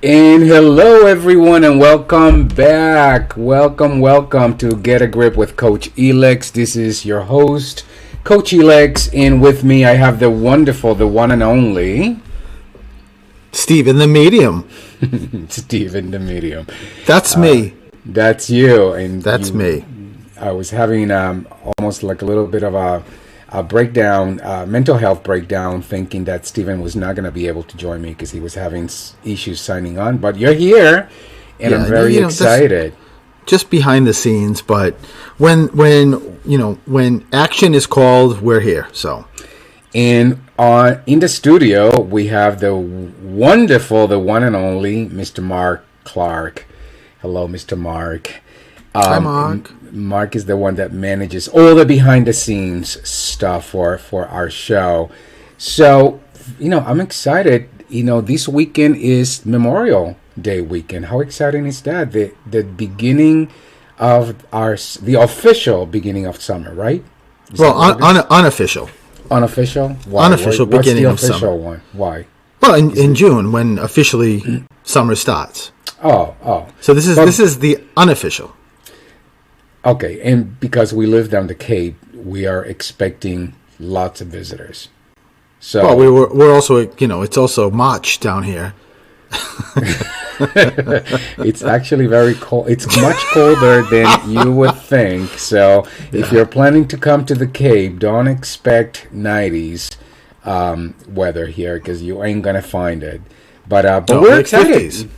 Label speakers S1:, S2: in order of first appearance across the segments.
S1: And hello, everyone, and welcome back. Welcome to Get a Grip with Coach Elex. This is your host, Coach Elex, and with me I have the wonderful, the one and only
S2: Steve in the medium.
S1: Steve in the medium.
S2: That's me.
S1: That's you, and
S2: that's me.
S1: I was having almost like a little bit of a breakdown, mental health breakdown, thinking that Steven was not going to be able to join me because he was having issues signing on. But you're here, and I'm very excited.
S2: Just behind the scenes, but when action is called, we're here. So,
S1: and in the studio we have the wonderful, the one and only Mr. Mark Clark. Hello, Mr. Mark.
S2: Hi, Mark.
S1: Mark is the one that manages all the behind-the-scenes stuff for our show. So, I'm excited. This weekend is Memorial Day weekend. How exciting is that? The beginning of the official beginning of summer, right?
S2: Unofficial.
S1: Unofficial? Why?
S2: Unofficial
S1: What's
S2: beginning
S1: the
S2: of
S1: official
S2: summer.
S1: One? Why?
S2: Well, in June, when officially summer starts.
S1: Oh.
S2: So this is the unofficial.
S1: Okay, and because we live down the Cape, we are expecting lots of visitors. So
S2: we're also, it's also March down here.
S1: It's actually very cold. It's much colder than you would think. So if you're planning to come to the Cape, don't expect 90s weather here because you ain't gonna find it. But we're excited. 50s.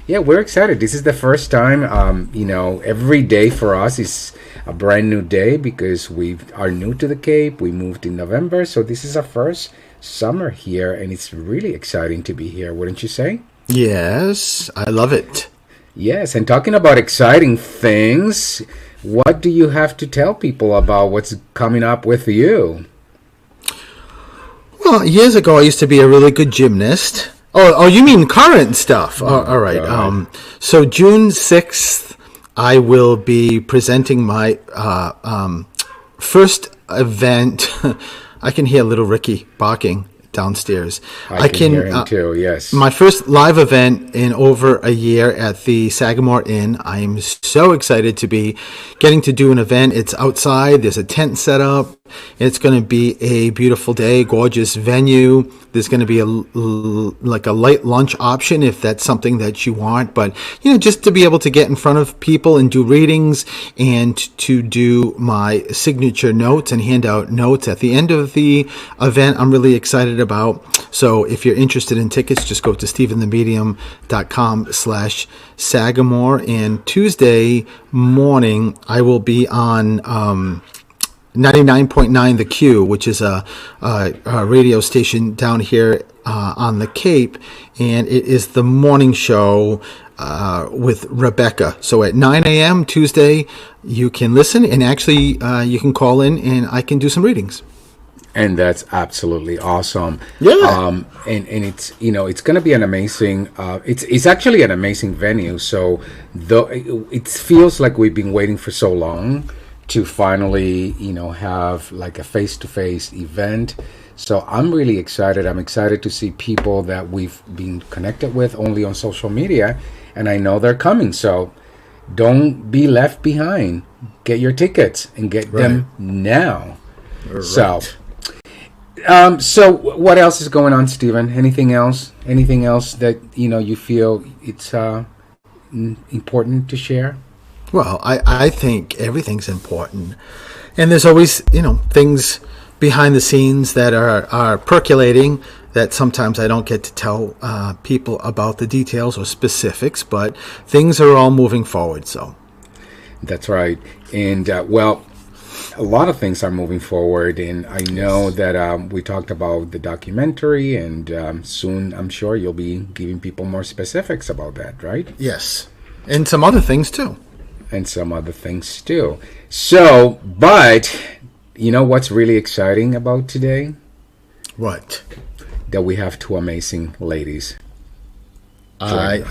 S1: Yeah, we're excited. This is the first time, every day for us is a brand new day because we are new to the Cape. We moved in November, so this is our first summer here, and it's really exciting to be here, wouldn't you say?
S2: Yes, I love it.
S1: Yes, and talking about exciting things, what do you have to tell people about what's coming up with you?
S2: Well, years ago, I used to be a really good gymnast. Oh, you mean current stuff? All right. So June 6th, I will be presenting my first event. I can hear little Ricky barking downstairs.
S1: I can hear him too, yes.
S2: My first live event in over a year at the Sagamore Inn. I am so excited to be getting to do an event. It's outside. There's a tent set up. It's going to be a beautiful day, gorgeous venue. There's going to be a light lunch option if that's something that you want. But, just to be able to get in front of people and do readings and to do my signature notes and hand out notes at the end of the event, I'm really excited about. So if you're interested in tickets, just go to stephenthemedium.com/Sagamore. And Tuesday morning, I will be on 99.9 The Q, which is a radio station down here on the Cape, and it is the morning show with Rebecca. So at 9 a.m. Tuesday, you can listen, and actually you can call in, and I can do some readings.
S1: And that's absolutely awesome.
S2: Yeah.
S1: And it's it's going to be an amazing. It's actually an amazing venue. So though it feels like we've been waiting for so long to finally, have like a face-to-face event. So I'm really excited. I'm excited to see people that we've been connected with only on social media, and I know they're coming. So don't be left behind. Get your tickets and get them now.
S2: Right.
S1: So what else is going on, Stephen? Anything else? Anything else that you feel it's important to share?
S2: Well, I think everything's important. And there's always, things behind the scenes that are percolating that sometimes I don't get to tell people about the details or specifics, but things are all moving forward. So
S1: that's right. And, a lot of things are moving forward. And I know that we talked about the documentary, and soon I'm sure you'll be giving people more specifics about that, right?
S2: Yes. And some other things, too.
S1: So, but what's really exciting about today?
S2: What?
S1: That we have two amazing ladies.
S2: And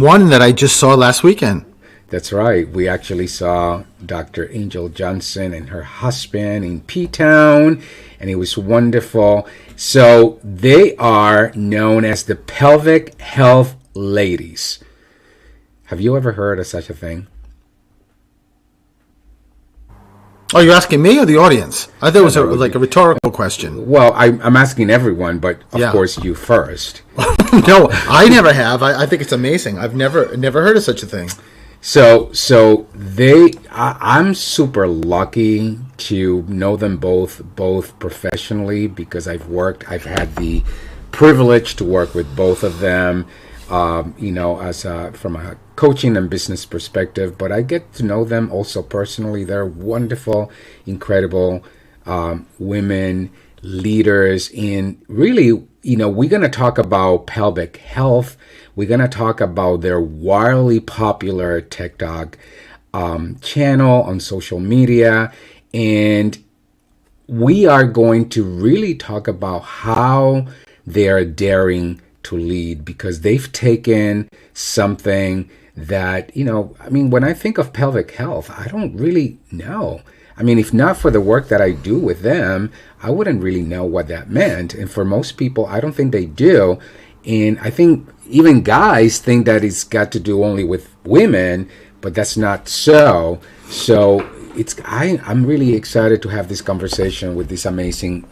S2: one that I just saw last weekend.
S1: That's right. We actually saw Dr. Angel Johnson and her husband in P-Town, and it was wonderful. So they are known as the Pelvic Health Ladies. Have you ever heard of such a thing?
S2: Oh, you're asking me or the audience? I thought it was
S1: No,
S2: like a rhetorical question.
S1: Well, I'm asking everyone, but of
S2: Yeah.
S1: course you first.
S2: No, I never have. I think it's amazing. I've never heard of such a thing.
S1: So I'm super lucky to know them both professionally because I've had the privilege to work with both of them, as from a coaching and business perspective. But I get to know them also personally. They're wonderful, incredible women leaders, and really, we're going to talk about pelvic health. We're going to talk about their wildly popular TikTok channel on social media. And we are going to really talk about how they are daring to lead, because they've taken something that, when I think of pelvic health, I don't really know. If not for the work that I do with them, I wouldn't really know what that meant. And for most people, I don't think they do. And I think even guys think that it's got to do only with women, but that's not so. So I'm really excited to have this conversation with these amazing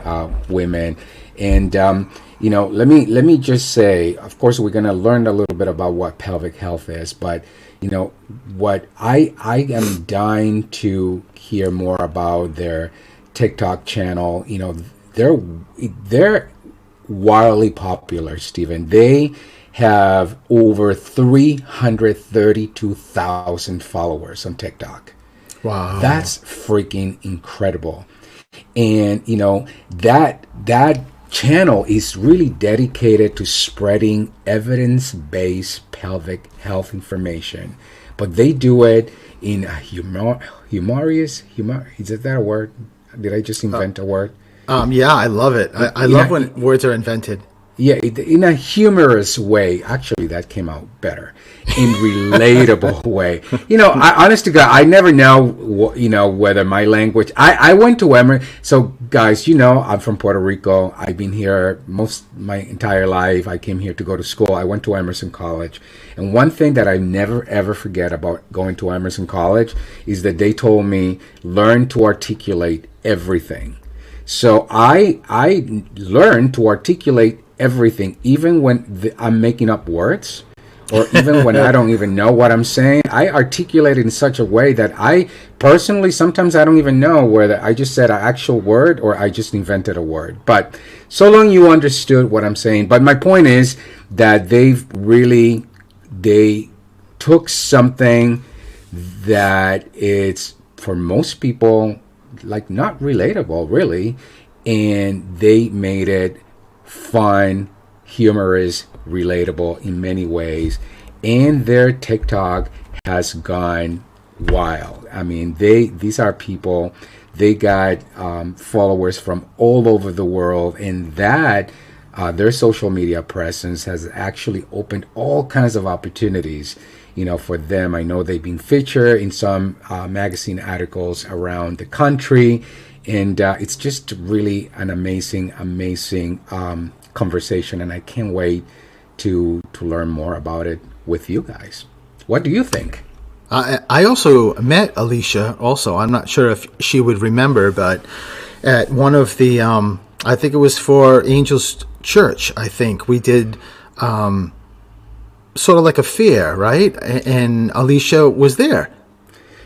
S1: women. And let me just say, of course, we're going to learn a little bit about what pelvic health is, but what I am dying to hear more about their TikTok channel. They're wildly popular, Stephen. They have over 332,000 followers on TikTok.
S2: Wow.
S1: That's freaking incredible. And that channel is really dedicated to spreading evidence-based pelvic health information. But they do it in a humorous, is that a word? Did I just invent a word?
S2: Yeah, I love it. I love when words are invented.
S1: Yeah, in a humorous way. Actually, that came out better. In relatable way. Honest to God, I never know, whether my language. I went to Emerson. So, guys, I'm from Puerto Rico. I've been here my entire life. I came here to go to school. I went to Emerson College. And one thing that I never, ever forget about going to Emerson College is that they told me, learn to articulate everything. So I learned to articulate everything, even when I'm making up words, or even when I don't even know what I'm saying. I articulate it in such a way that I personally, sometimes I don't even know whether I just said an actual word or I just invented a word. But so long you understood what I'm saying. But my point is that they took something that it's, for most people, like not relatable really, and they made it fun, humorous, relatable in many ways, and their TikTok has gone wild. These are people, they got followers from all over the world, and that their social media presence has actually opened all kinds of opportunities for them. I know they've been featured in some magazine articles around the country, and it's just really an amazing conversation, and I can't wait to learn more about it with you guys. What do you think?
S2: I also met Alicia. Also, I'm not sure if she would remember, but at one of the, I think it was for Angel's Church. I think we did sort of like a fair, right? And Alicia was there.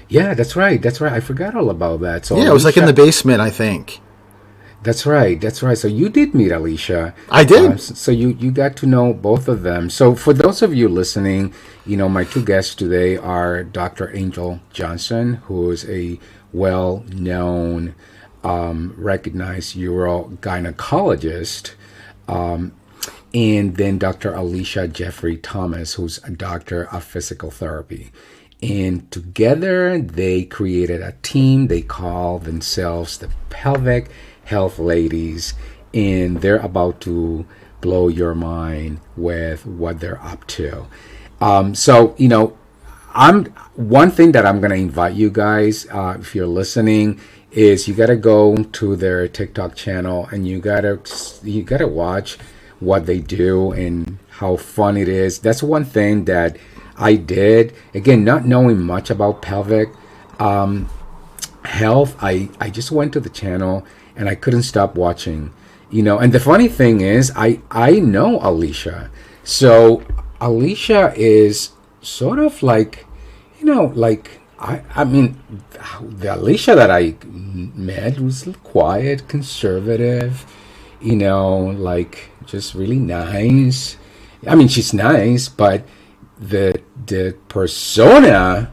S1: Yeah, that's right. I forgot all about that. So
S2: yeah, it was like in the basement, I think.
S1: That's right. So you did meet Alicia.
S2: I did.
S1: So you got to know both of them. So for those of you listening, my two guests today are Dr. Angel Johnson, who is a well-known, recognized urogynecologist, and then Dr. Alicia Jeffrey Thomas, who's a doctor of physical therapy. And together they created a team. They call themselves the Pelvic Health Ladies, and they're about to blow your mind with what they're up to. I'm one thing that I'm gonna invite you guys, if you're listening, is you gotta go to their TikTok channel and you gotta watch what they do and how fun it is. That's one thing that I did. Again, not knowing much about pelvic health, I just went to the channel and I couldn't stop watching. And the funny thing is, I know Alicia. So Alicia is sort of like, like I mean, the Alicia that I met was quiet, conservative, like just really nice. I mean, she's nice, but the persona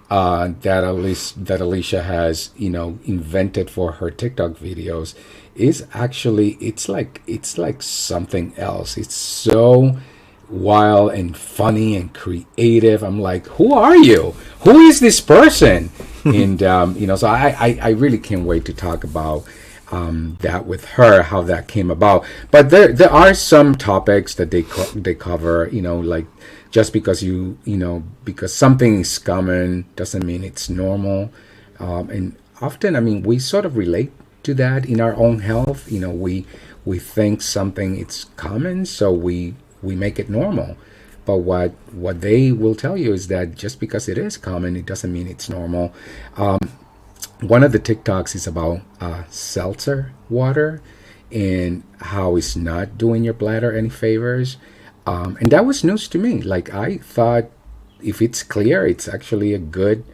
S1: that Alicia has, invented for her TikTok videos is actually it's like something else. It's so wild and funny and creative. I'm like, who are you? Who is this person? And so I really can't wait to talk about that with her, how that came about. But there are some topics that they cover, like just because because something is common doesn't mean it's normal. And often, I mean, we sort of relate to that in our own health. We think something it's common, so we make it normal. But what they will tell you is that just because it is common, it doesn't mean it's normal. One of the TikToks is about seltzer water and how it's not doing your bladder any favors. And that was news to me. Like, I thought if it's clear, it's actually a good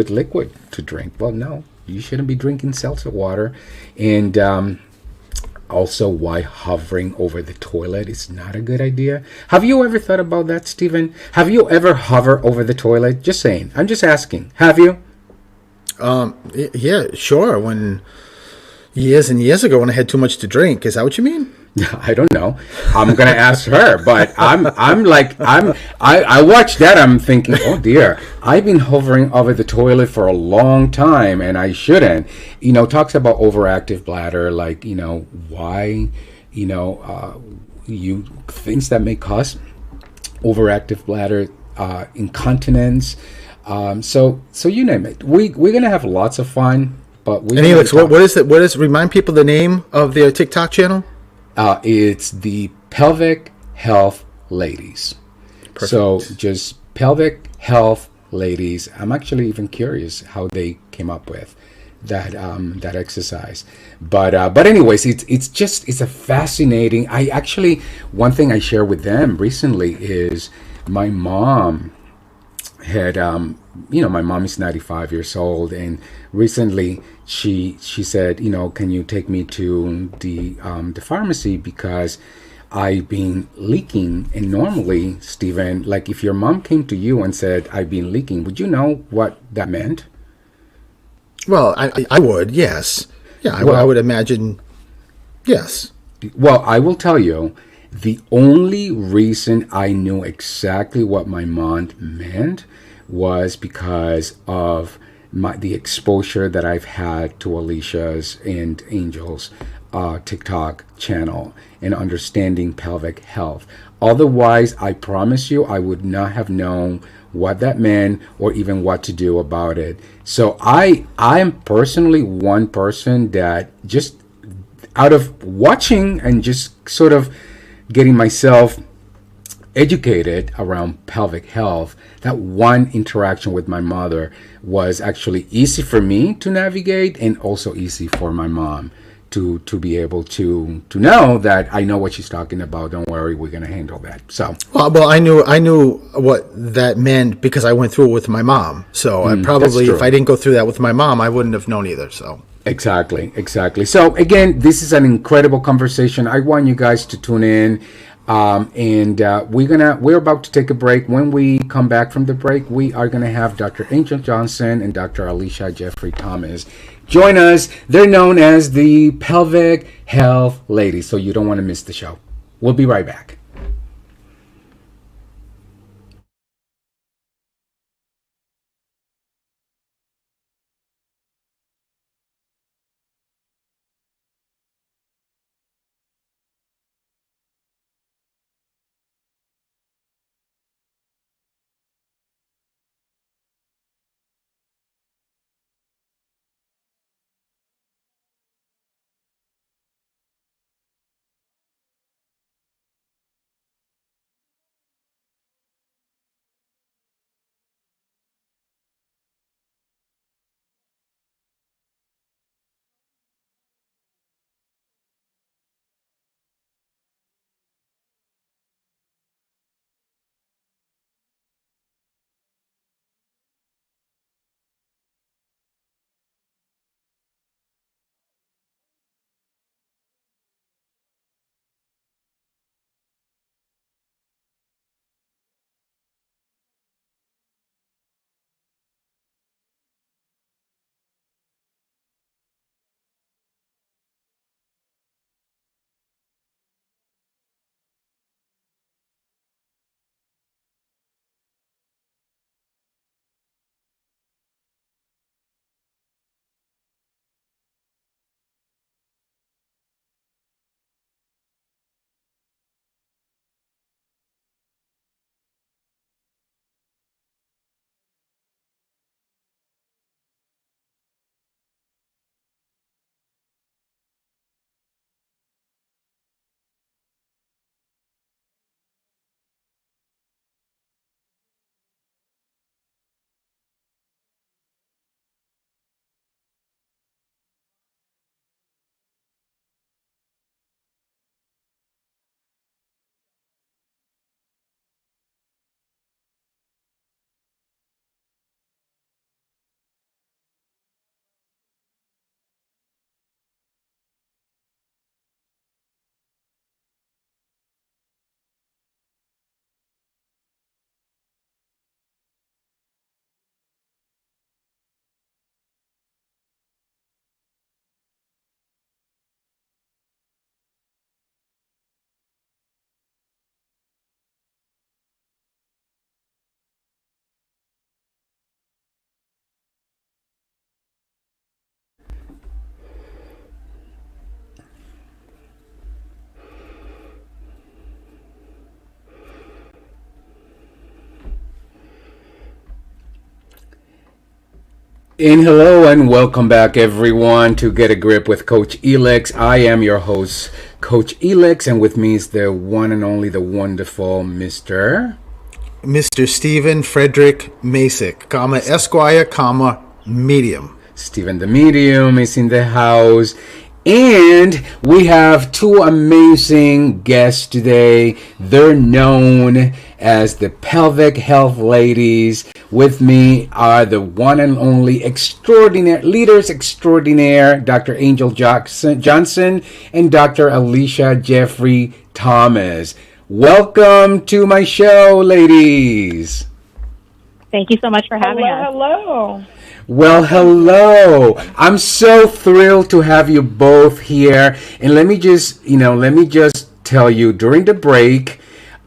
S1: liquid to drink. Well, no, you shouldn't be drinking seltzer water. And also, why hovering over the toilet is not a good idea. Have you ever thought about that, Stephen? Have you ever hover over the toilet? Just saying. I'm just asking. Have you?
S2: Yeah, sure. When years and years ago, when I had too much to drink, is that what you mean?
S1: I don't know. I'm gonna ask her, but I watched that. I'm thinking, oh dear, I've been hovering over the toilet for a long time, and I shouldn't. Talks about overactive bladder, like why, you things that may cause overactive bladder, incontinence. So you name it. We're gonna have lots of fun, but we.
S2: And Alex, what is it? What is? Remind people the name of their TikTok channel.
S1: It's the Pelvic Health Ladies.
S2: Perfect.
S1: So just Pelvic Health Ladies. I'm actually even curious how they came up with that exercise. But anyways, it's a fascinating. I actually, one thing I share with them recently is my mom had my mom is 95 years old, and recently she said, can you take me to the pharmacy because I've been leaking. And normally, Stephen, like if your mom came to you and said I've been leaking, would you know what that meant?
S2: Well, I would, yes. Yeah, I would imagine, yes.
S1: Well, I will tell you, the only reason I knew exactly what my mom meant was because of the exposure that I've had to Alicia's and Angel's TikTok channel and understanding pelvic health. Otherwise, I promise you, I would not have known what that meant or even what to do about it. So I am personally one person that just out of watching and just sort of getting myself educated around pelvic health, that one interaction with my mother was actually easy for me to navigate and also easy for my mom to be able to know that I know what she's talking about. Don't worry, we're gonna handle that. So
S2: well, I knew what that meant because I went through it with my mom. So I probably, if I didn't go through that with my mom, I wouldn't have known either. So
S1: exactly. So again, this is an incredible conversation. I want you guys to tune in. And we're about to take a break. When we come back from the break, we are gonna have Dr. Angel Johnson and Dr. Alicia Jeffrey Thomas join us. They're known as the Pelvic Health Ladies, so you don't want to miss the show. We'll be right back. And hello and welcome back, everyone, to Get a Grip with Coach Elix. I am your host, Coach Elix, and with me is the one and only, the wonderful
S2: Mr. Stephen Frederick Masick, Esquire, medium.
S1: Stephen the Medium is in the house. And we have two amazing guests today. They're known as the Pelvic Health Ladies. With me are the one and only extraordinaire leaders extraordinaire, Dr. Angel Johnson and Dr. Alicia Jeffrey Thomas. Welcome to my show, ladies.
S3: Thank you so much for having us.
S4: Hello.
S1: Well, hello. I'm so thrilled to have you both here. And let me just tell you, during the break,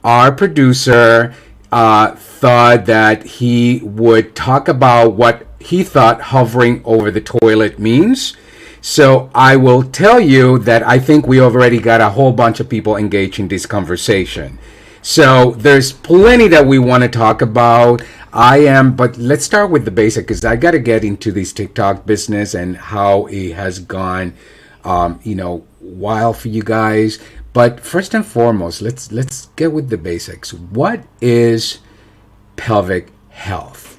S1: our producer thought that he would talk about what he thought hovering over the toilet means. So I will tell you that I think we already got a whole bunch of people engaged in this conversation. So there's plenty that we want to talk about. But let's start with the basic, because I got to get into this TikTok business and how it has gone, wild for you guys. But first and foremost, let's get with the basics. What is pelvic health?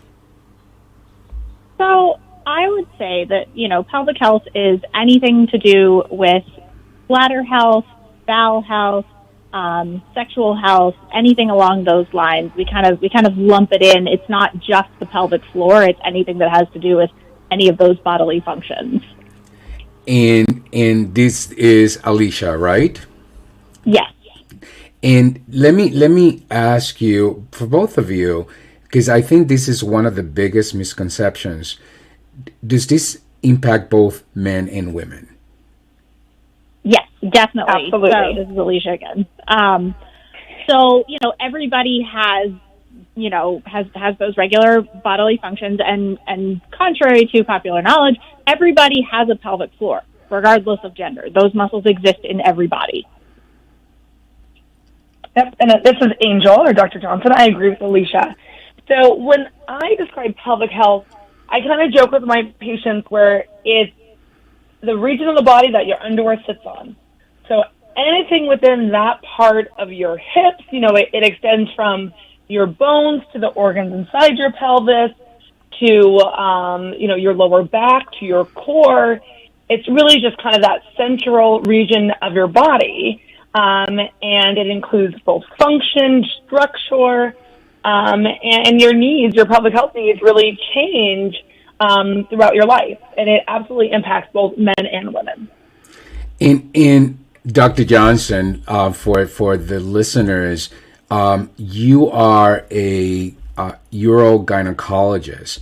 S3: So I would say that, pelvic health is anything to do with bladder health, bowel health, sexual health, anything along those lines. We kind of lump it in. It's not just the pelvic floor. It's anything that has to do with any of those bodily functions.
S1: And this is Alicia, right?
S3: Yes.
S1: And let me ask you, for both of you, because I think this is one of the biggest misconceptions. Does this impact both men and women?
S3: Yes, definitely.
S4: Absolutely.
S3: So, this is Alicia again. So, everybody has those regular bodily functions, and contrary to popular knowledge, everybody has a pelvic floor, regardless of gender. Those muscles exist in every body.
S4: Yep, and this is Angel, or Dr. Johnson. I agree with Alicia. So when I describe pelvic health, I kind of joke with my patients where it's the region of the body that your underwear sits on. So anything within that part of your hips, it extends from your bones to the organs inside your pelvis to, your lower back to your core. It's really just kind of that central region of your body. And it includes both function, structure, and your needs, your pelvic health needs really change throughout your life, and it absolutely impacts both men and women.
S1: In Dr. Johnson, for the listeners, you are a urogynecologist,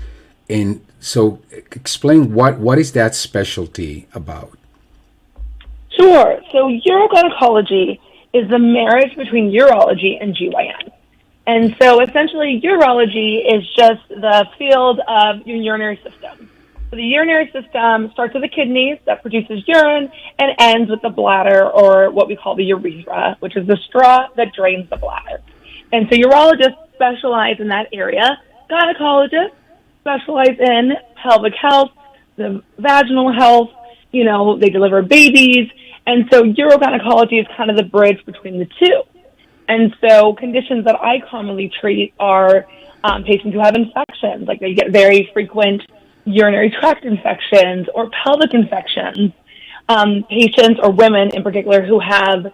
S1: and so explain what is that specialty about?
S4: Sure. So urogynecology is the marriage between urology and GYN. And so essentially urology is just the field of your urinary system. So the urinary system starts with the kidneys that produces urine and ends with the bladder, or what we call the urethra, which is the straw that drains the bladder. And so urologists specialize in that area. Gynecologists specialize in pelvic health, the vaginal health, they deliver babies. And so urogynecology is kind of the bridge between the two. And so conditions that I commonly treat are patients who have infections, like they get very frequent urinary tract infections or pelvic infections. Patients or women in particular who have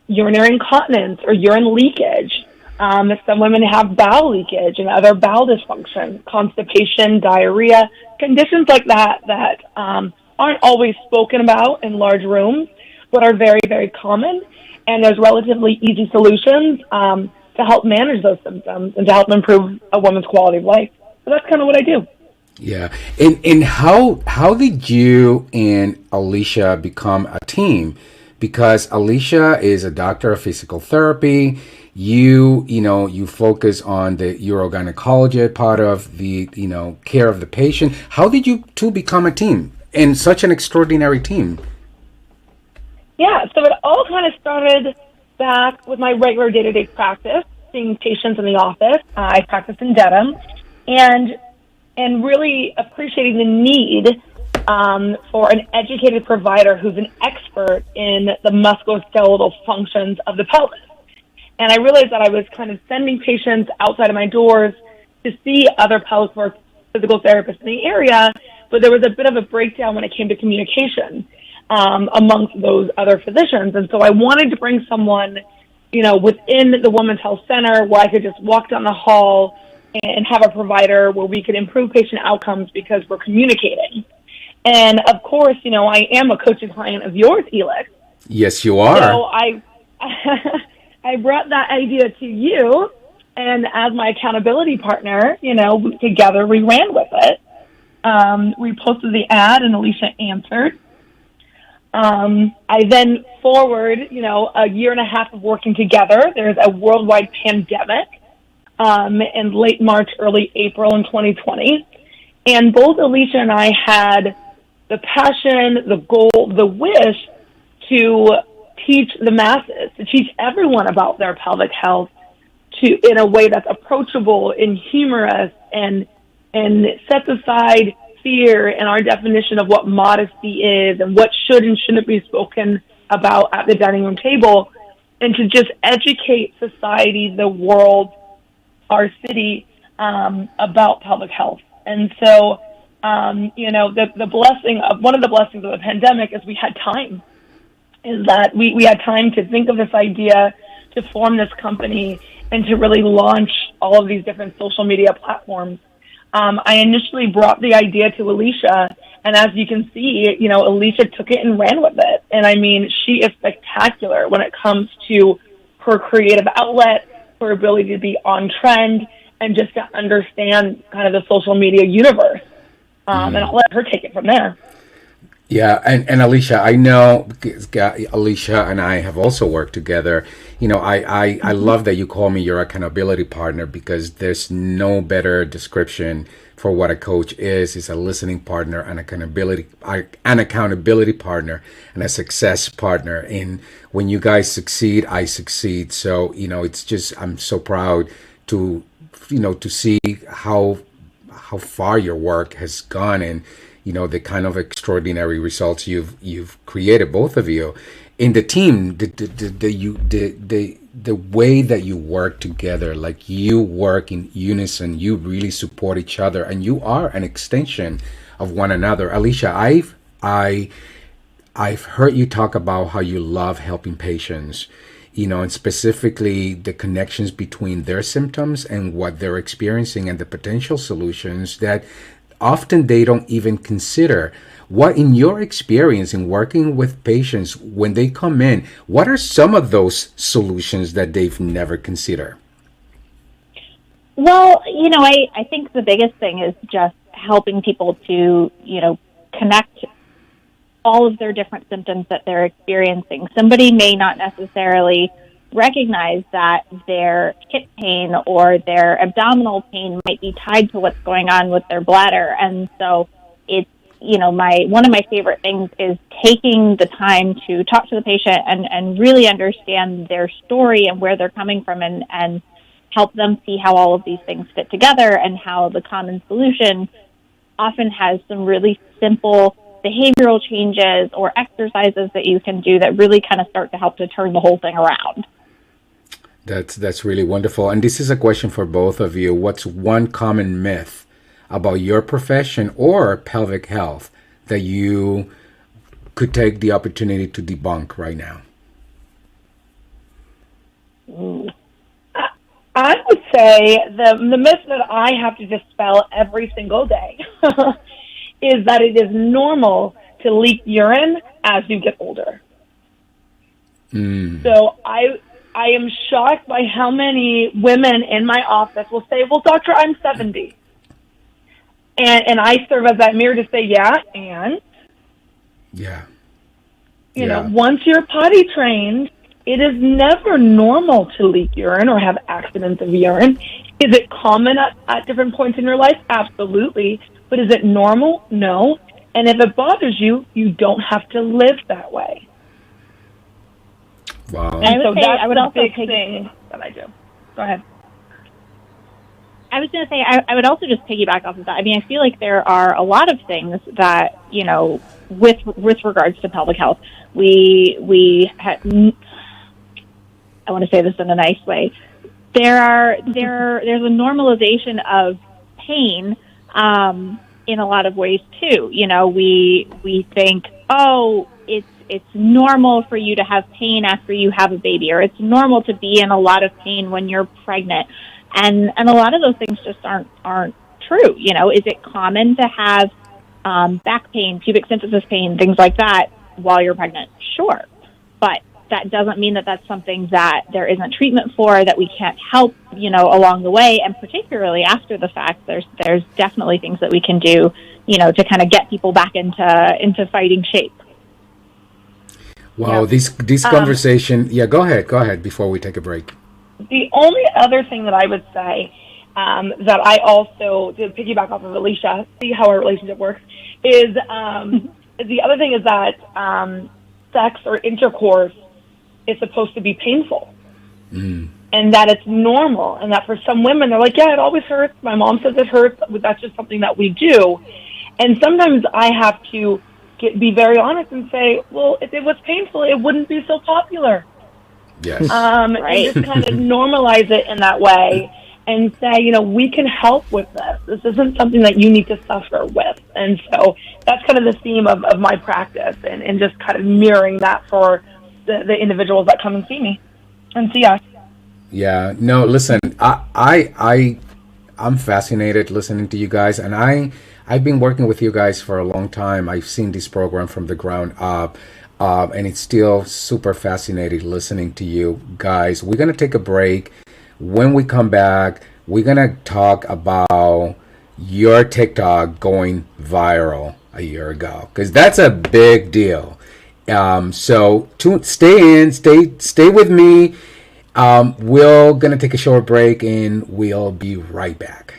S4: urinary incontinence or urine leakage. Some women have bowel leakage and other bowel dysfunction, constipation, diarrhea, conditions like that aren't always spoken about in large rooms, but are very, very common. And there's relatively easy solutions to help manage those symptoms and to help improve a woman's quality of life. So that's kind of what I do.
S1: Yeah. And how did you and Alicia become a team? Because Alicia is a doctor of physical therapy. You focus on the urogynecology part of the, care of the patient. How did you two become a team, and such an extraordinary team?
S4: Yeah, so it all kind of started back with my regular day-to-day practice, seeing patients in the office. I practice in Dedham, and and really appreciating the need for an educated provider who's an expert in the musculoskeletal functions of the pelvis. And I realized that I was kind of sending patients outside of my doors to see other pelvic work physical therapists in the area, but there was a bit of a breakdown when it came to communication amongst those other physicians. And so I wanted to bring someone, within the Women's Health Center where I could just walk down the hall and have a provider where we could improve patient outcomes because we're communicating. And of course, I am a coaching client of yours, Elix.
S1: Yes, you are.
S4: So I brought that idea to you, and as my accountability partner, together we ran with it. We posted the ad, and Alicia answered. I then forward, a year and a half of working together. There's a worldwide pandemic in late March, early April in 2020. And both Alicia and I had the passion, the goal, the wish to teach the masses, to teach everyone about their pelvic health in a way that's approachable and humorous and sets aside fear and our definition of what modesty is and what should and shouldn't be spoken about at the dining room table, and to just educate society, the world, our city, about pelvic health. And so, the blessing of one of the blessings of the pandemic is we had time. Is that we had time to think of this idea, to form this company, and to really launch all of these different social media platforms. I initially brought the idea to Alicia, and as you can see, Alicia took it and ran with it. And I mean, she is spectacular when it comes to her creative outlet, her ability to be on trend, and just to understand kind of the social media universe. And I'll let her take it from there.
S1: Yeah, and Alicia, I know because Alicia and I have also worked together. I love that you call me your accountability partner, because there's no better description for what a coach is. It's a listening partner, an accountability partner, and a success partner. And when you guys succeed, I succeed. So, it's just, I'm so proud to see how far your work has gone, and the kind of extraordinary results you've created, both of you, in the team. The way that you work together, like you work in unison, you really support each other, and you are an extension of one another. Alicia, I've heard you talk about how you love helping patients, and specifically the connections between their symptoms and what they're experiencing and the potential solutions that often they don't even consider. What, in your experience in working with patients, when they come in, what are some of those solutions that they've never considered?
S3: Well, I think the biggest thing is just helping people to, connect all of their different symptoms that they're experiencing. Somebody may not necessarily recognize that their hip pain or their abdominal pain might be tied to what's going on with their bladder. And so it's, one of my favorite things is taking the time to talk to the patient and really understand their story and where they're coming from, and help them see how all of these things fit together, and how the common solution often has some really simple behavioral changes or exercises that you can do that really kind of start to help to turn the whole thing around.
S1: That's really wonderful. And this is a question for both of you. What's one common myth about your profession or pelvic health that you could take the opportunity to debunk right now?
S4: I would say the myth that I have to dispel every single day is that it is normal to leak urine as you get older. So I am shocked by how many women in my office will say, well, doctor, I'm 70. And I serve as that mirror to say, yeah, and?
S1: Yeah.
S4: You know, once you're potty trained, it is never normal to leak urine or have accidents of urine. Is it common at different points in your life? Absolutely. But is it normal? No. And if it bothers you, you don't have to live that way.
S1: Wow.
S4: And so that's the big thing that I do. Go ahead.
S3: I was going to say, I would also just piggyback off of that. I mean, I feel like there are a lot of things that, with regards to pelvic health, I want to say this in a nice way. There's a normalization of pain in a lot of ways too. We think, oh, it's normal for you to have pain after you have a baby, or it's normal to be in a lot of pain when you're pregnant, and a lot of those things just aren't true. Is it common to have back pain, pubic symphysis pain, things like that while you're pregnant? Sure, but that doesn't mean that that's something that there isn't treatment for, that we can't help, along the way. And particularly after the fact, there's definitely things that we can do, to kind of get people back into fighting shape.
S1: Wow, this conversation. Yeah, go ahead before we take a break.
S4: The only other thing that I would say that I also, to piggyback off of Alicia, see how our relationship works, is the other thing is that sex or intercourse is supposed to be painful. And that it's normal, and that for some women, they're like, yeah, it always hurts. My mom says it hurts. That's just something that we do. And sometimes I have to be very honest and say, well, if it was painful, it wouldn't be so popular.
S1: Yes.
S3: Right.
S4: And just kind of normalize it in that way and say, we can help with this. This isn't something that you need to suffer with. And so that's kind of the theme of my practice, and just kind of mirroring that for the individuals that come and see me and see us.
S1: Yeah. No, listen, I'm fascinated listening to you guys, and I've been working with you guys for a long time. I've seen this program from the ground up, and it's still super fascinating listening to you guys. We're going to take a break. When we come back, we're going to talk about your TikTok going viral a year ago, because that's a big deal. So stay with me. We're going to take a short break, and we'll be right back.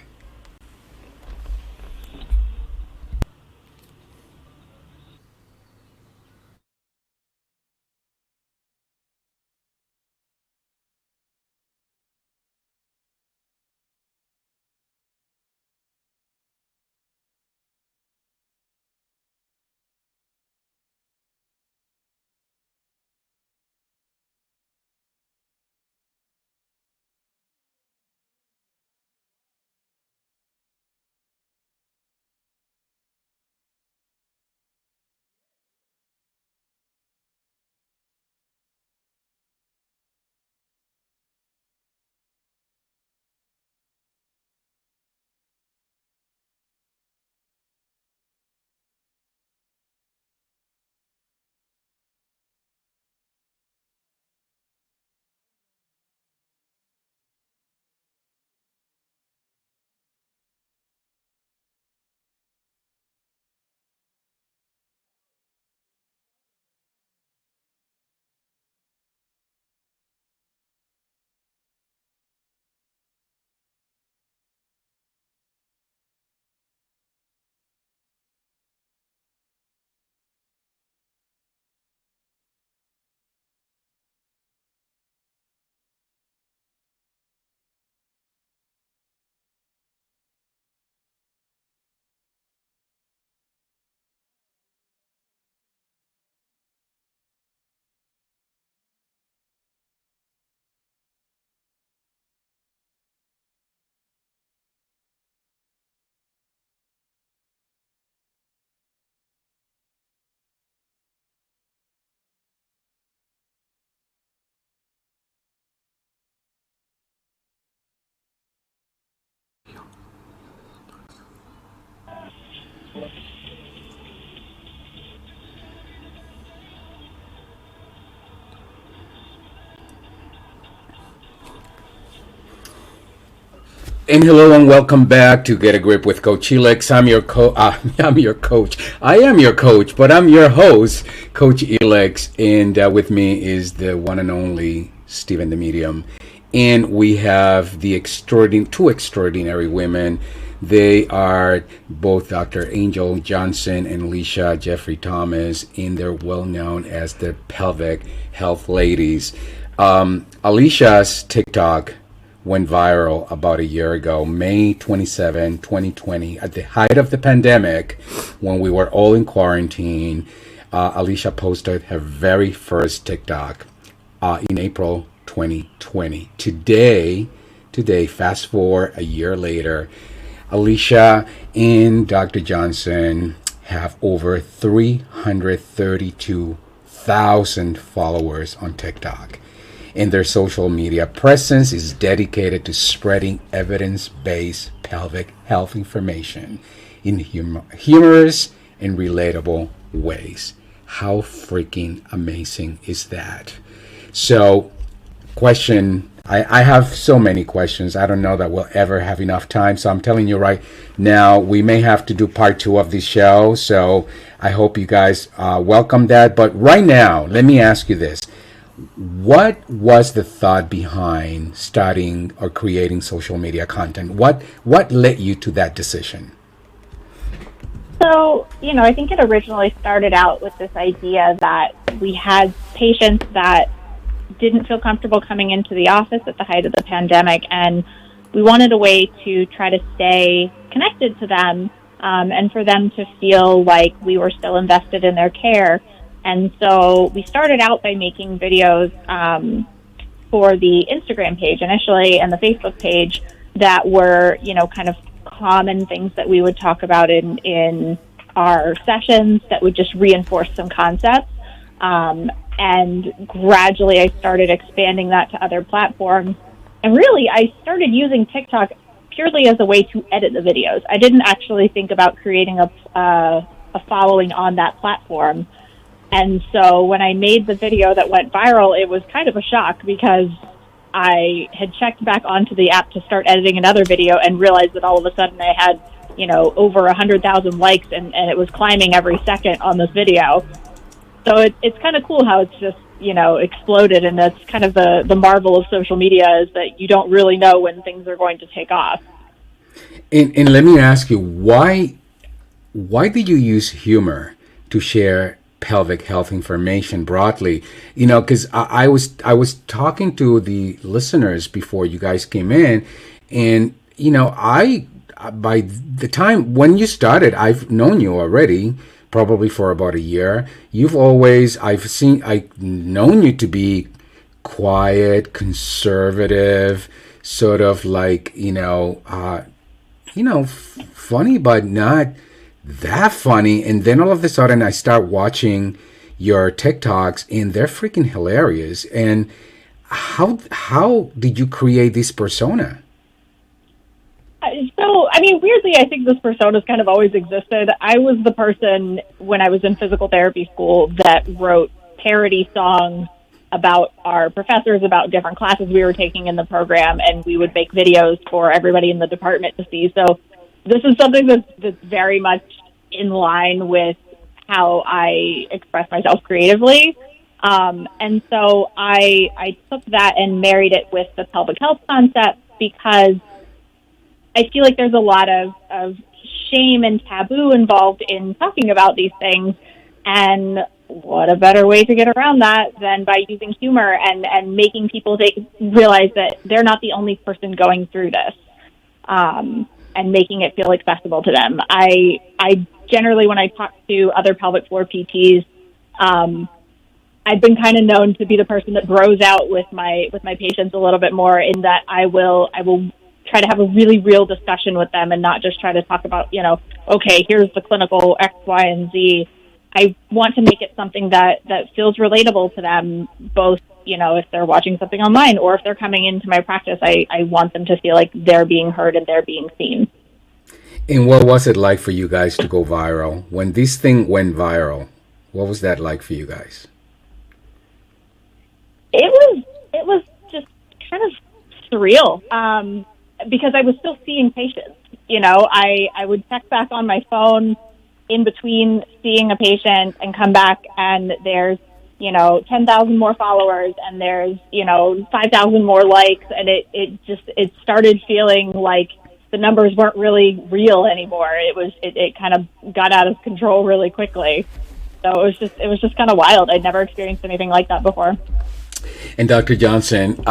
S1: And hello and welcome back to Get a Grip with Coach Elex. I'm your I'm your coach. I am your coach, but I'm your host, Coach Elex, and with me is the one and only Stephen the Medium. And we have the two extraordinary women. They are both Dr. Angel Johnson and Alicia Jeffrey Thomas, and they're well known as the Pelvic Health Ladies. Alicia's TikTok went viral about a year ago, May 27, 2020, at the height of the pandemic, when we were all in quarantine. Alicia posted her very first TikTok in April 2020. Today, fast forward a year later, Alicia and Dr. Johnson have over 332,000 followers on TikTok. And their social media presence is dedicated to spreading evidence-based pelvic health information in humorous and relatable ways. How freaking amazing is that? So, I have so many questions. I don't know that we'll ever have enough time. So I'm telling you right now, we may have to do part 2 of the show. So I hope you guys welcome that. But right now, let me ask you this. What was the thought behind starting or creating social media content? What led you to that decision?
S3: So, I think it originally started out with this idea that we had patients that didn't feel comfortable coming into the office at the height of the pandemic, and we wanted a way to try to stay connected to them and for them to feel like we were still invested in their care. And so we started out by making videos for the Instagram page initially and the Facebook page that were, kind of common things that we would talk about in our sessions that would just reinforce some concepts. And gradually I started expanding that to other platforms. And really, I started using TikTok purely as a way to edit the videos. I didn't actually think about creating a following on that platform. And so when I made the video that went viral, it was kind of a shock because I had checked back onto the app to start editing another video and realized that all of a sudden I had, over 100,000 likes and it was climbing every second on this video. So it's kind of cool how it's just, exploded, and that's kind of the marvel of social media is that you don't really know when things are going to take off.
S1: And let me ask you, why did you use humor to share pelvic health information broadly? Because I was talking to the listeners before you guys came in, and by the time when you started, I've known you already probably for about a year. I've known you to be quiet, conservative, sort of like, funny, but not that funny. And then all of a sudden I start watching your TikToks and they're freaking hilarious. And how did you create this persona?
S3: So, weirdly, I think this persona's kind of always existed. I was the person when I was in physical therapy school that wrote parody songs about our professors, about different classes we were taking in the program, and we would make videos for everybody in the department to see. So this is something that's very much in line with how I express myself creatively. And so I took that and married it with the pelvic health concept because I feel like there's a lot of shame and taboo involved in talking about these things. And what a better way to get around that than by using humor and making people realize that they're not the only person going through this, and making it feel accessible to them. I generally, when I talk to other pelvic floor PTs, I've been kind of known to be the person that bros out with my patients a little bit more, in that I will try to have a really real discussion with them and not just try to talk about, okay, here's the clinical X, Y, and Z. I want to make it something that feels relatable to them, both, if they're watching something online or if they're coming into my practice. I want them to feel like they're being heard and they're being seen.
S1: And what was it like for you guys to go viral? When this thing went viral, what was that like for you guys? It
S3: was just kind of surreal. Because I was still seeing patients. I would check back on my phone in between seeing a patient and come back and there's, 10,000 more followers and there's, 5,000 more likes. And it started feeling like the numbers weren't really real anymore. It kind of got out of control really quickly. So it was just kind of wild. I'd never experienced anything like that before.
S1: And Dr. Johnson,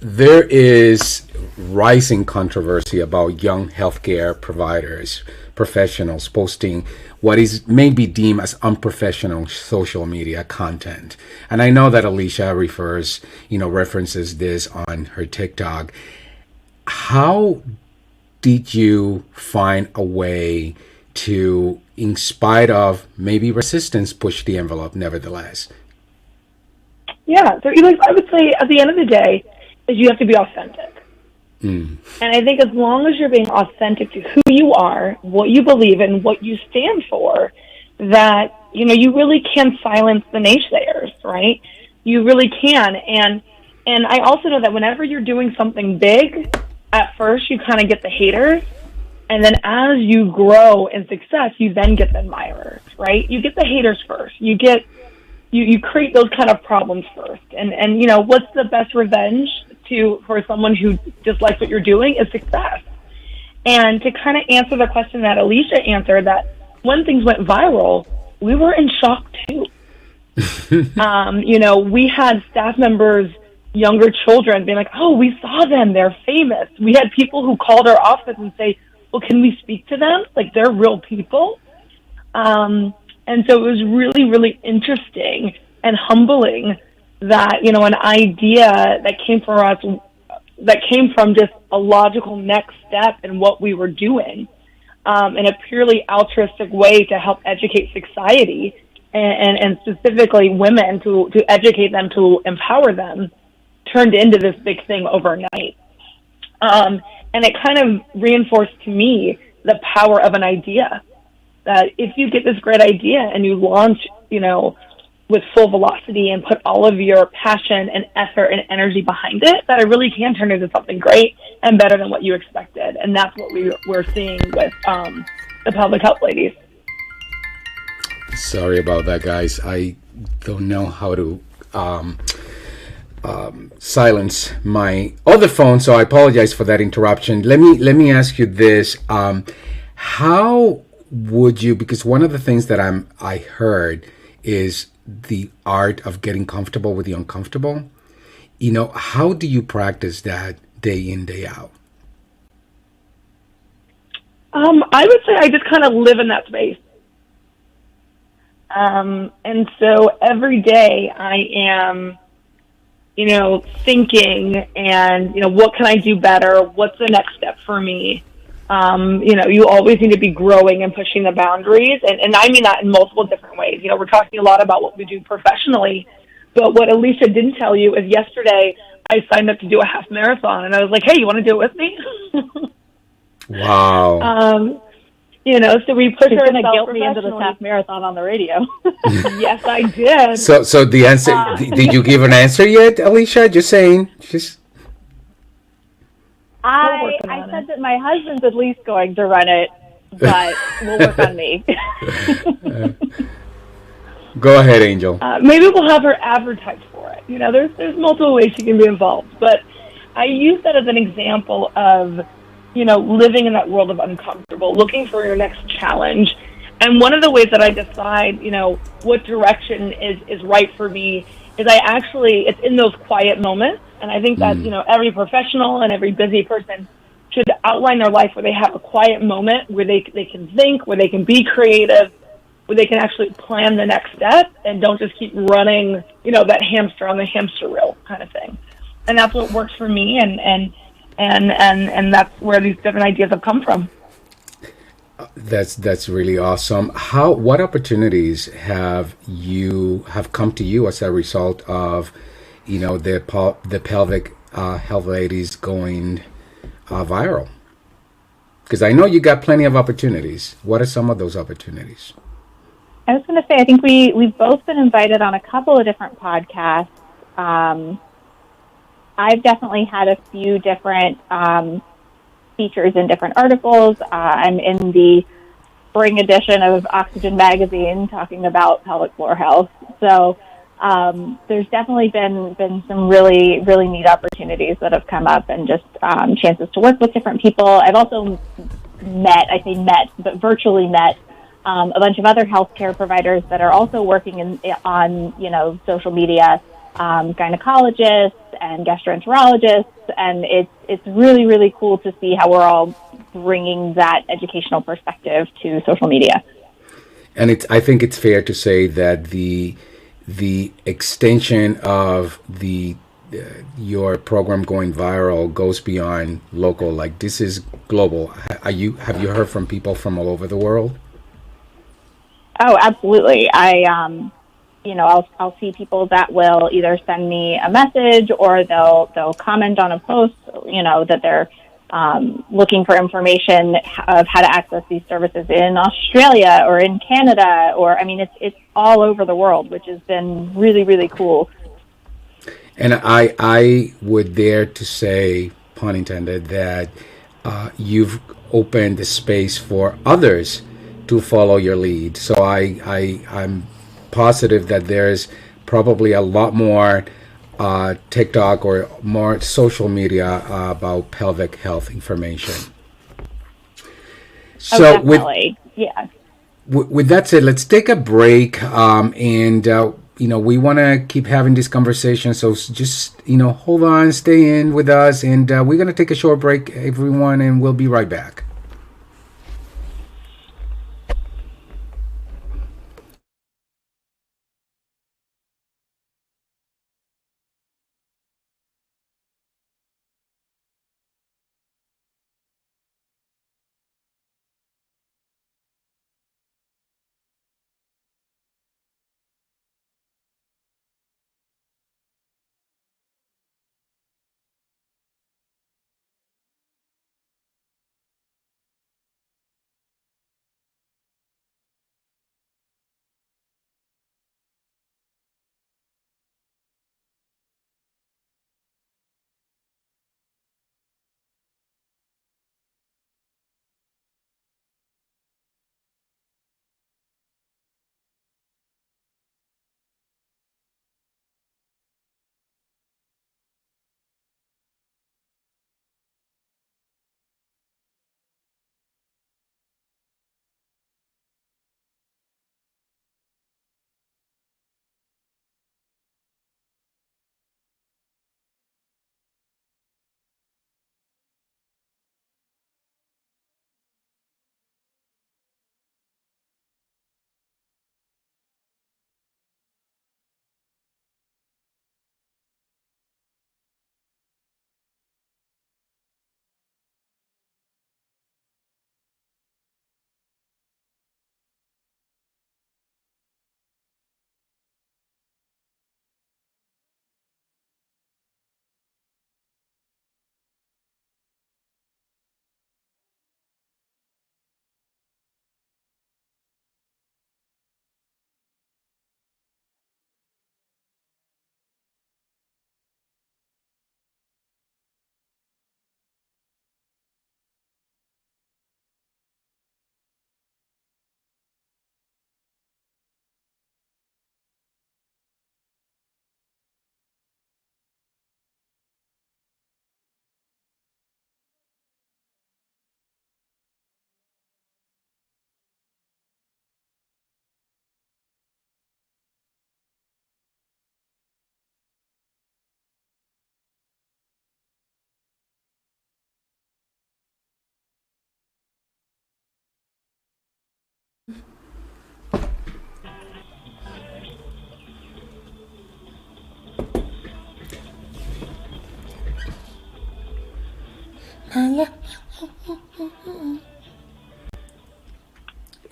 S1: there is rising controversy about young healthcare providers, professionals posting what is maybe deemed as unprofessional social media content. And I know that Alicia references this on her TikTok. How did you find a way to, in spite of maybe resistance, push the envelope nevertheless?
S4: Yeah, so I would say at the end of the day, is you have to be authentic. And I think as long as you're being authentic to who you are, what you believe in, what you stand for, that, you really can silence the naysayers, right? You really can. And I also know that whenever you're doing something big, at first you kind of get the haters. And then as you grow in success, you then get the admirers, right? You get the haters first. You create those kind of problems first. And what's the best revenge for someone who dislikes what you're doing is success. And to kind of answer the question that Alicia answered, that when things went viral, we were in shock too. We had staff members, younger children, being like, "Oh, we saw them, they're famous." We had people who called our office and say, "Well, can we speak to them? Like, they're real people." And so it was really, really interesting and humbling that, an idea that came from us, that came from just a logical next step in what we were doing, in a purely altruistic way to help educate society and specifically women to educate them, to empower them, turned into this big thing overnight. And it kind of reinforced to me the power of an idea, that if you get this great idea and you launch, with full velocity and put all of your passion and effort and energy behind it, that it really can turn into something great and better than what you expected. And that's what we're seeing with the public health ladies.
S1: Sorry about that, guys. I don't know how to silence my other phone, so I apologize for that interruption. Let me ask you this: how would you? Because one of the things that I heard is the art of getting comfortable with the uncomfortable. How do you practice that day in, day out?
S4: I would say I just kind of live in that space. And so every day I am, thinking and, what can I do better? What's the next step for me? You always need to be growing and pushing the boundaries. And I mean that in multiple different ways. We're talking a lot about what we do professionally, but what Alicia didn't tell you is yesterday I signed up to do a half marathon, and I was like, "Hey, you want to do it with me?"
S1: Wow.
S4: So we push ourselves.
S3: She's going to guilt me into this half marathon on the radio.
S4: Yes, I did.
S1: So the answer, did you give an answer yet, Alicia? Just saying.
S3: I said that my husband's at least going to run it, but we'll work on me.
S1: Go ahead, Angel.
S4: Maybe we'll have her advertise for it. There's multiple ways she can be involved, but I use that as an example of, living in that world of uncomfortable, looking for your next challenge. And one of the ways that I decide, what direction is right for me is it's in those quiet moments. And I think that, every professional and every busy person should outline their life where they have a quiet moment where they can think, where they can be creative, where they can actually plan the next step and don't just keep running, that hamster on the hamster wheel kind of thing. And that's what works for me. And that's where these different ideas have come from.
S1: That's really awesome. What opportunities have come to you as a result of, the pelvic health ladies going viral? Because I know you got plenty of opportunities. What are some of those opportunities?
S3: I was going to say, I think we've both been invited on a couple of different podcasts. I've definitely had a few different features in different articles. I'm in the spring edition of Oxygen Magazine talking about pelvic floor health. So there's definitely been some really, really neat opportunities that have come up, and just chances to work with different people. I've also virtually met a bunch of other healthcare providers that are also working on social media gynecologists and gastroenterologists, and it's really, really cool to see how we're all bringing that educational perspective to social media.
S1: And I think it's fair to say that the extension of the your program going viral goes beyond local. Like, this is global. Have you heard from people from all over the world?
S3: Oh, absolutely. I'll see people that will either send me a message or they'll comment on a post, that they're looking for information of how to access these services in Australia or in Canada, it's all over the world, which has been really, really cool.
S1: And I would dare to say, pun intended, that you've opened the space for others to follow your lead. So I'm positive that there's probably a lot more TikTok or more social media about pelvic health information. So
S3: definitely.
S1: With that said, let's take a break, and we want to keep having this conversation. So just hold on, stay in with us, and we're going to take a short break, everyone, and we'll be right back.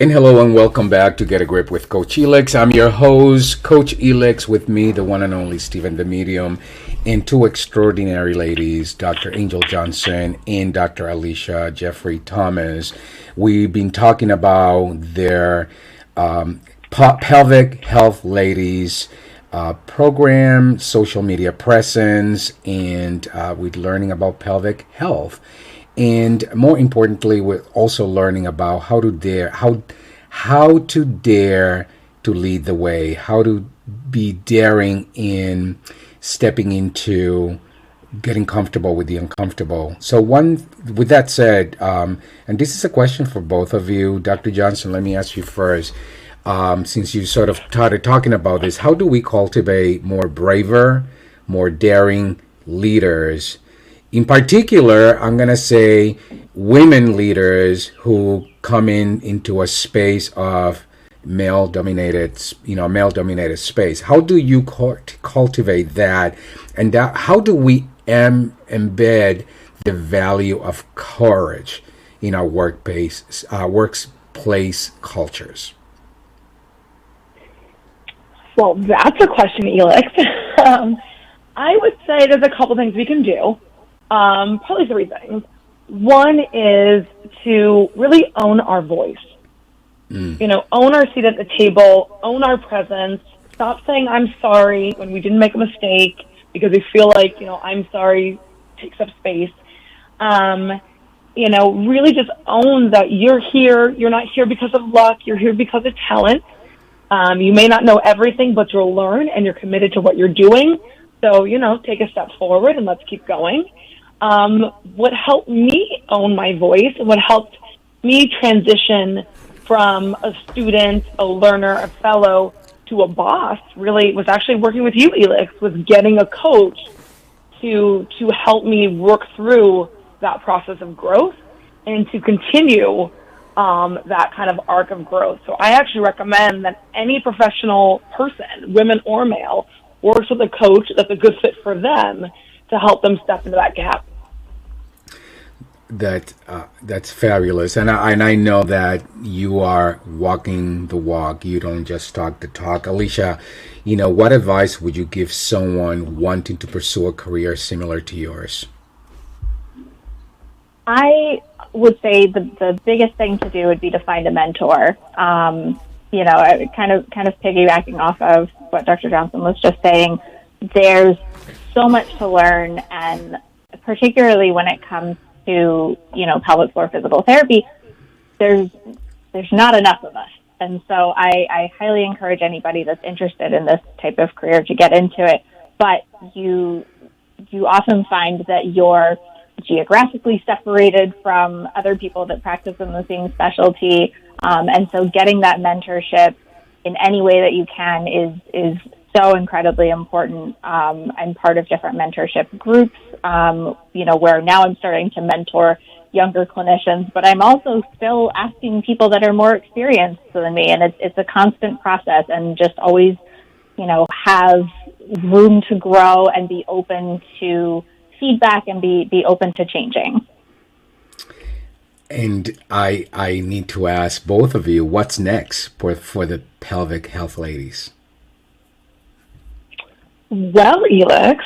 S1: And hello and welcome back to Get a Grip with Coach Elix. I'm your host, Coach Elix, with me, the one and only Stephen the Medium, and two extraordinary ladies, Dr. Angel Johnson and Dr. Alicia Jeffrey Thomas. We've been talking about their pelvic health ladies program, social media presence, and we're learning about pelvic health. And more importantly, we're also learning about how to dare to lead the way, how to be daring in stepping into getting comfortable with the uncomfortable. So with that said, and this is a question for both of you, Dr. Johnson, let me ask you first. since you sort of started talking about this, how do we cultivate more braver, more daring leaders? In particular, I'm going to say women leaders who come into a space of male dominated space. How do you cultivate that, and how do we embed the value of courage in our workplace cultures?
S4: Well, that's a question, Elix. I would say there's a couple things we can do. Probably three things. One is to really own our voice. Own our seat at the table, own our presence. Stop saying I'm sorry when we didn't make a mistake because we feel like, I'm sorry takes up space. Really just own that you're here. You're not here because of luck. You're here because of talent. You may not know everything, but you'll learn, and you're committed to what you're doing. So, take a step forward and let's keep going. What helped me own my voice and what helped me transition from a student, a learner, a fellow to a boss really was actually working with you, Elix, was getting a coach to help me work through that process of growth and to continue that kind of arc of growth. So I actually recommend that any professional person, women or male, works with a coach that's a good fit for them to help them step into that gap.
S1: That's fabulous, and I know that you are walking the walk. You don't just talk the talk. Alicia, what advice would you give someone wanting to pursue a career similar to yours?
S3: I would say the biggest thing to do would be to find a mentor. Kind of piggybacking off of what Dr. Johnson was just saying, there's so much to learn, and particularly when it comes to, pelvic floor physical therapy, there's not enough of us. And so I highly encourage anybody that's interested in this type of career to get into it. But you often find that you're geographically separated from other people that practice in the same specialty. And so getting that mentorship in any way that you can is so incredibly important. I'm part of different mentorship groups, where now I'm starting to mentor younger clinicians, but I'm also still asking people that are more experienced than me. And it's a constant process, and just always, have room to grow and be open to feedback and be open to changing.
S1: And I need to ask both of you, what's next for the pelvic health ladies?
S4: Well, Elix,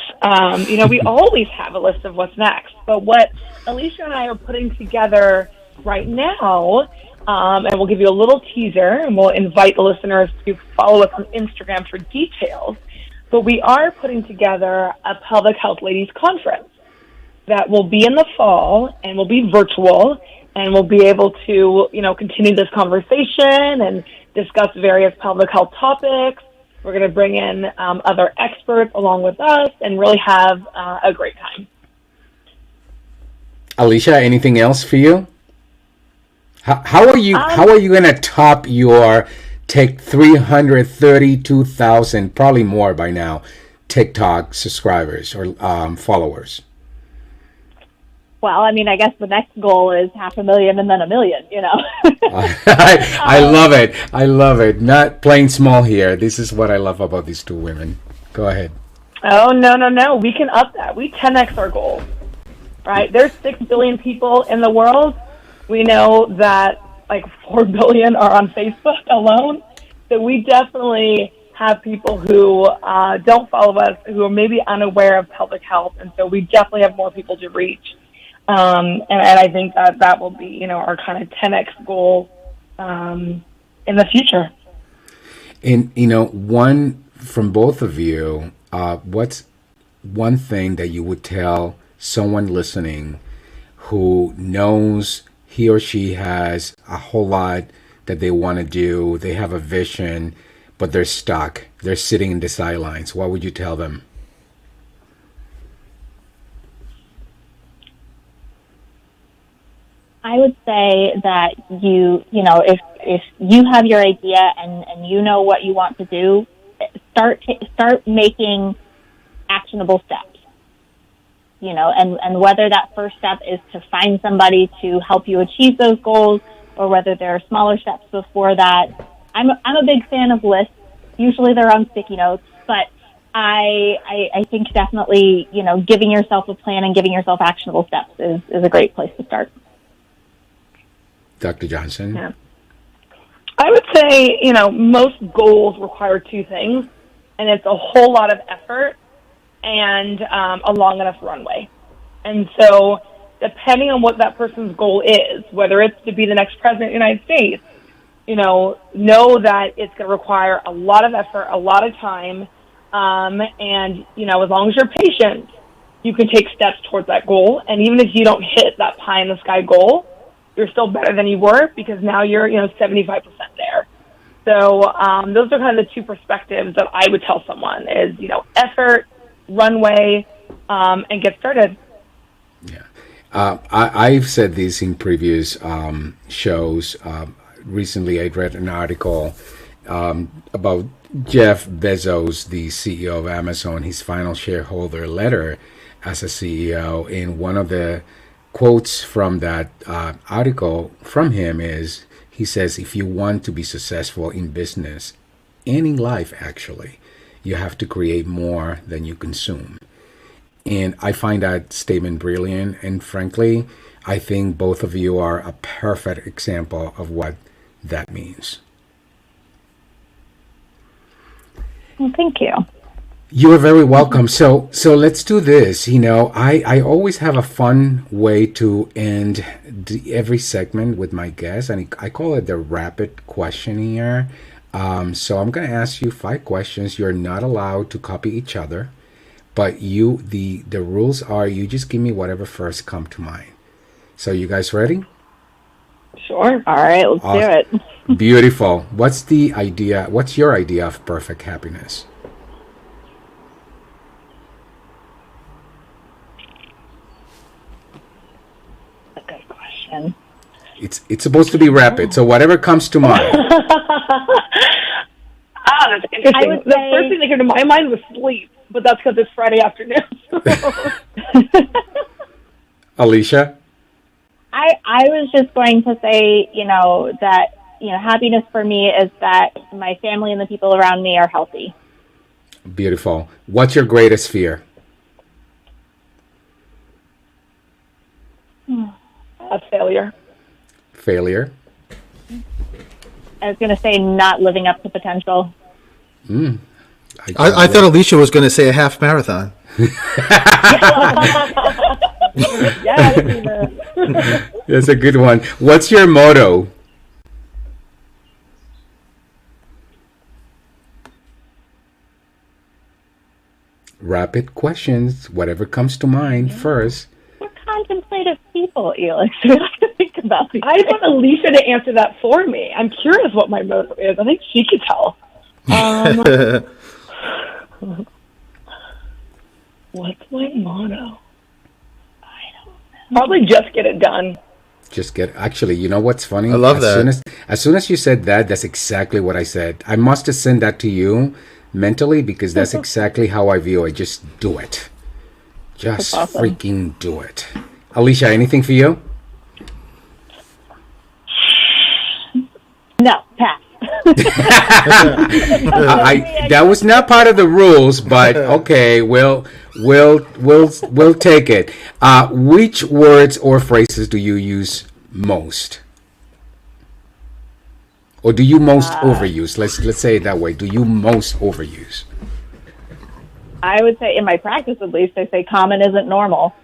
S4: we always have a list of what's next, but what Alicia and I are putting together right now, and we'll give you a little teaser, and we'll invite the listeners to follow us on Instagram for details, but we are putting together a Pelvic Health Ladies Conference that will be in the fall and will be virtual, and we'll be able to, continue this conversation and discuss various pelvic health topics. We're going to bring in other experts along with us and really have a great time.
S1: Alicia, anything else for you? How are you going to top your 332,000, probably more by now, TikTok subscribers or followers?
S3: Well, I guess the next goal is 500,000 and then 1 million,
S1: I love it. I love it. Not playing small here. This is what I love about these two women. Go ahead.
S4: Oh, no. We can up that. We 10x our goal, right? There's 6 billion people in the world. We know that like 4 billion are on Facebook alone. So we definitely have people who don't follow us, who are maybe unaware of pelvic health. And so we definitely have more people to reach. And I think that will be, our kind of 10x goal in the future.
S1: And, one from both of you, what's one thing that you would tell someone listening who knows he or she has a whole lot that they want to do, they have a vision, but they're stuck, they're sitting in the sidelines? What would you tell them?
S3: I would say that if you have your idea and you know what you want to do, start making actionable steps. And whether that first step is to find somebody to help you achieve those goals, or whether there are smaller steps before that. I'm a big fan of lists. Usually they're on sticky notes, but I think definitely, giving yourself a plan and giving yourself actionable steps is a great place to start.
S1: Dr. Johnson?
S4: Yeah. I would say, most goals require two things, and it's a whole lot of effort and a long enough runway. And so depending on what that person's goal is, whether it's to be the next president of the United States, know that it's going to require a lot of effort, a lot of time, and, as long as you're patient, you can take steps towards that goal. And even if you don't hit that pie-in-the-sky goal, you're still better than you were, because now you're, 75% there. So those are kind of the two perspectives that I would tell someone is, effort, runway, and get started.
S1: Yeah. I've said this in previous shows. Recently, I read an article about Jeff Bezos, the CEO of Amazon, his final shareholder letter as a CEO. And one of the quotes from that article from him is, he says, if you want to be successful in business and in life, actually, you have to create more than you consume. And I find that statement brilliant. And frankly, I think both of you are a perfect example of what that means.
S3: Well, thank you.
S1: You are very welcome. So let's do this. I always have a fun way to end every segment with my guests, and I call it the rapid questionnaire. So I'm going to ask you 5 questions. You're not allowed to copy each other, but the rules are you just give me whatever first come to mind. So you guys ready?
S3: Sure. All right, let's do
S1: it. Beautiful. What's your idea of perfect happiness?
S3: A good question.
S1: It's supposed to be rapid, so whatever comes to mind.
S4: That's interesting. The first thing that came to my mind was sleep, but that's because it's Friday afternoon.
S1: Alicia?
S3: I was just going to say, that, happiness for me is that my family and the people around me are healthy.
S1: Beautiful. What's your greatest fear?
S4: Failure.
S1: Failure?
S3: I was going to say not living up to potential.
S2: I thought Alicia was going to say a half marathon.
S3: Yeah,
S1: that's a good one. What's your motto? Rapid questions, whatever comes to mind first.
S3: We're contemplative people, Elix. We have to think about these.
S4: I want Alicia to answer that for me. I'm curious what my motto is. I think she could tell. What's my motto? I don't know. Probably just get it done.
S1: Actually, you know what's funny?
S2: I love that.
S1: As soon as you said that, that's exactly what I said. I must have sent that to you mentally, because that's exactly how I view it. Just do it. Just awesome. Freaking do it. Alicia, anything for you?
S3: No, pass.
S1: That was not part of the rules, but okay, we'll take it. Which words or phrases do you use most, or do you most overuse? Let's say it that way. Do you most overuse?
S3: I would say, in my practice at least, I say common isn't normal.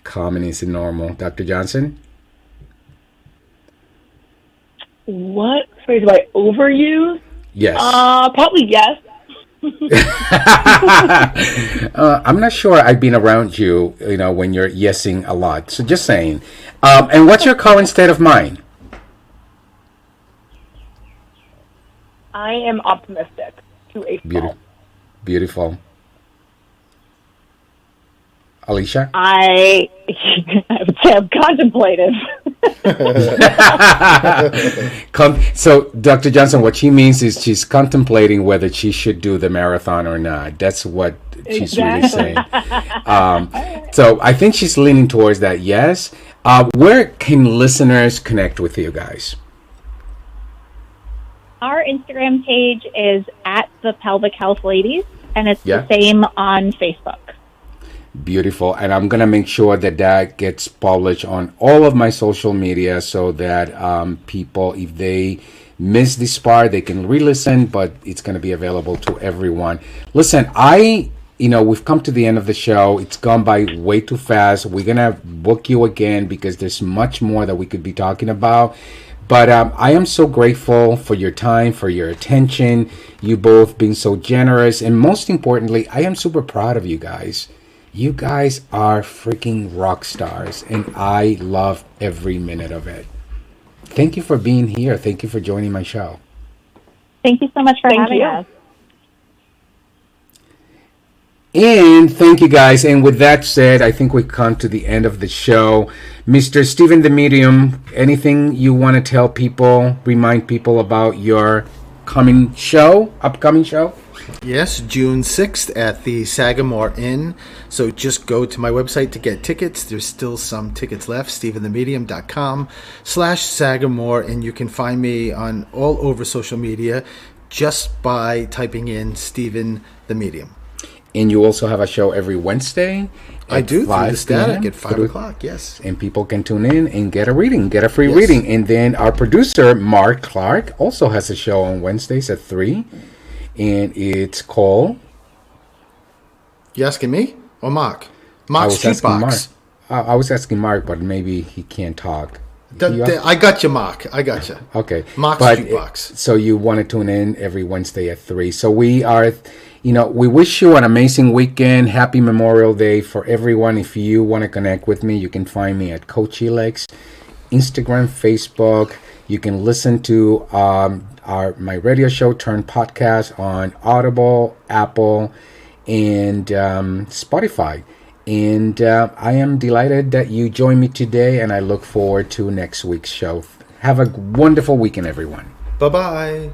S1: Common isn't normal. Dr. Johnson?
S4: What phrase do I overuse?
S1: Yes.
S4: Probably yes.
S1: I'm not sure I've been around you, when you're yesing a lot. So just saying. And what's your current state of mind?
S4: I am optimistic to a fault.
S1: Beautiful. Alicia?
S3: I would say I'm contemplative.
S1: So, Dr. Johnson, what she means is she's contemplating whether she should do the marathon or not. That's what she's really saying. So, I think she's leaning towards that, yes. Where can listeners connect with you guys?
S3: Our Instagram page is at the Pelvic Health Ladies, and it's
S1: Yeah.
S3: the same on Facebook.
S1: Beautiful. And I'm going to make sure that that gets published on all of my social media so that people, if they miss this part, they can re-listen, but it's going to be available to everyone. Listen, we've come to the end of the show. It's gone by way too fast. We're going to book you again because there's much more that we could be talking about. But I am so grateful for your time, for your attention, you both being so generous. And most importantly, I am super proud of you guys. You guys are freaking rock stars, and I love every minute of it. Thank you for being here. Thank you for joining my show.
S3: Thank you so much for
S4: Thank
S3: having
S4: you.
S3: us.
S1: And thank you guys. And with that said, I think we've come to the end of the show. Mr. Stephen the Medium, anything you want to tell people, remind people about your upcoming show?
S2: Yes, June 6th at the Sagamore Inn. So just go to my website to get tickets. There's still some tickets left, stephenthemedium.com/Sagamore. And you can find me on all over social media just by typing in Stephen the Medium.
S1: And you also have a show every Wednesday.
S2: I do, through the Static
S1: p.m.
S2: at 5 o'clock, yes.
S1: And people can tune in and get a free reading. And then our producer, Mark Clark, also has a show on Wednesdays at 3. And it's called...
S2: You asking me or Mark?
S1: I
S2: Mark's
S1: was asking Mark.
S2: Jukebox.
S1: I was asking Mark, but maybe he can't talk.
S2: I got you, Mark. I got you.
S1: Okay.
S2: Mark's
S1: But,
S2: Jukebox.
S1: So you want to tune in every Wednesday at 3. So we are... we wish you an amazing weekend. Happy Memorial Day for everyone. If you want to connect with me, you can find me at Coach Elex, Instagram, Facebook. You can listen to my radio show turned podcast on Audible, Apple, and Spotify. And I am delighted that you joined me today, and I look forward to next week's show. Have a wonderful weekend, everyone.
S2: Bye-bye.